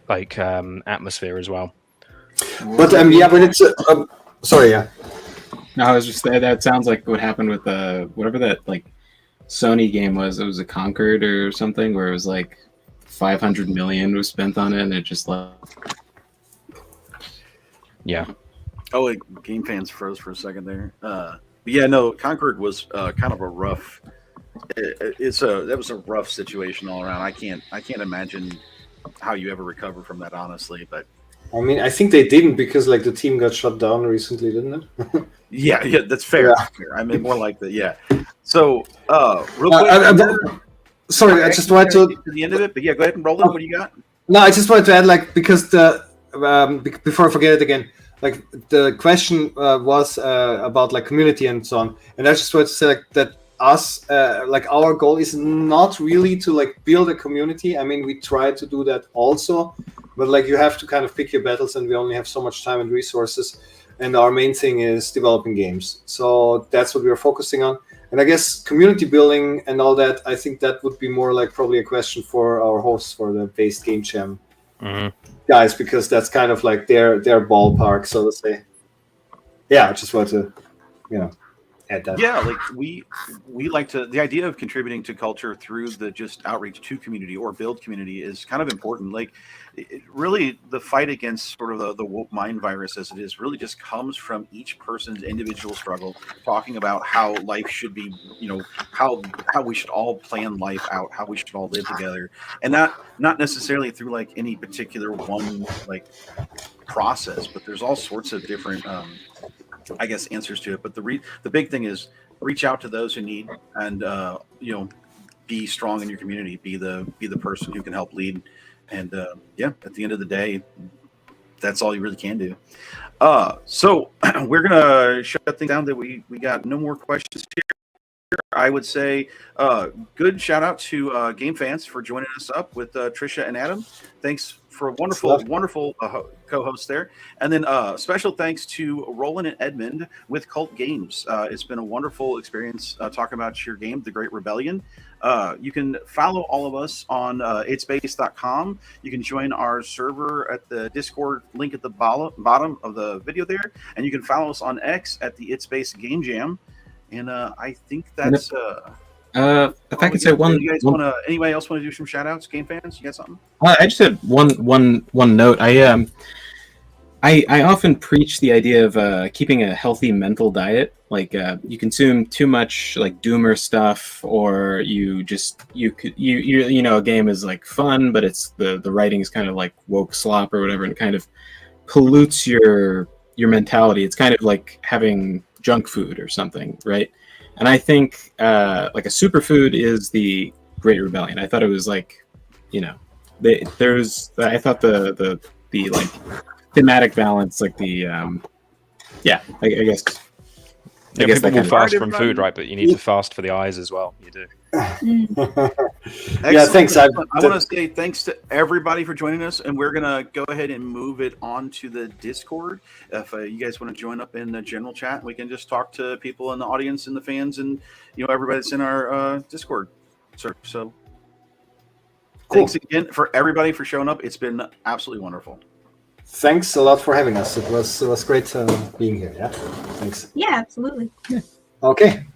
like atmosphere as well. But yeah, but it's sorry, yeah. No, I was just that sounds like what happened with whatever that like Sony game was. It was a Concord or something where it was like 500 million was spent on it, and it just left. Yeah. Oh, like Game Fans froze for a second there. But yeah, no, Concord was kind of a rough. That was a rough situation all around. I can't imagine how you ever recover from that, honestly. But I mean, I think they didn't because like the team got shut down recently, didn't it? yeah, that's fair. Yeah. Fair. I mean, more like that. Yeah. So, real Uh, quick. Sorry, I just wanted to. Get to the end of it, but yeah, go ahead and roll it. What do you got? No, I just wanted to add, like, because before I forget it again, like the question was about like community and so on, and I just wanted to say like that like our goal is not really to like build a community. I mean, we try to do that also, but like you have to kind of pick your battles, and we only have so much time and resources, and our main thing is developing games. So that's what we are focusing on. And I guess community building and all that, I think that would be more like probably a question for our hosts for the base game jam guys, because that's kind of like their ballpark, so to say. Yeah, I just wanted to, add that. Yeah, like we like to, the idea of contributing to culture through the just outreach to community or build community is kind of important. Like really the fight against sort of the woke mind virus as it is really just comes from each person's individual struggle, talking about how life should be, how we should all plan life out, how we should all live together, and not necessarily through like any particular one like process, but there's all sorts of different I guess answers to it. But the big thing is reach out to those who need, and be strong in your community, be the person who can help lead, and at the end of the day, that's all you really can do. So we're gonna shut things down. That we got no more questions here. I would say good shout out to GameFans for joining us up with Trisha and Adam. Thanks for a wonderful co-host there. And then special thanks to Roland and Edmund with Cult Games. It's been a wonderful experience talking about your game, The Great Rebellion. You can follow all of us on itsbase.com. You can join our server at the Discord link at the bottom of the video there. And you can follow us on X at the Itsbase Game Jam. And I think that's if I could say one. Anybody else want to do some shout outs? Game fans, you got something? I just had one note. I often preach the idea of keeping a healthy mental diet. Like you consume too much like doomer stuff, or you a game is like fun, but it's the writing is kind of like woke slop or whatever, and it kind of pollutes your mentality. It's kind of like having junk food or something, right? And I think like a superfood is the Great Rebellion. I thought it was like, I thought the like thematic balance, like the I guess. People will fast from food, right? But you need to fast for the eyes as well. You do. Yeah, thanks. I want to say thanks to everybody for joining us, and we're gonna go ahead and move it on to the Discord. If you guys want to join up in the general chat, we can just talk to people in the audience and the fans, and everybody that's in our Discord. So cool. Thanks again for everybody for showing up. It's been absolutely wonderful. Thanks a lot for having us. It was great being here. Yeah, thanks. Yeah, absolutely. Okay.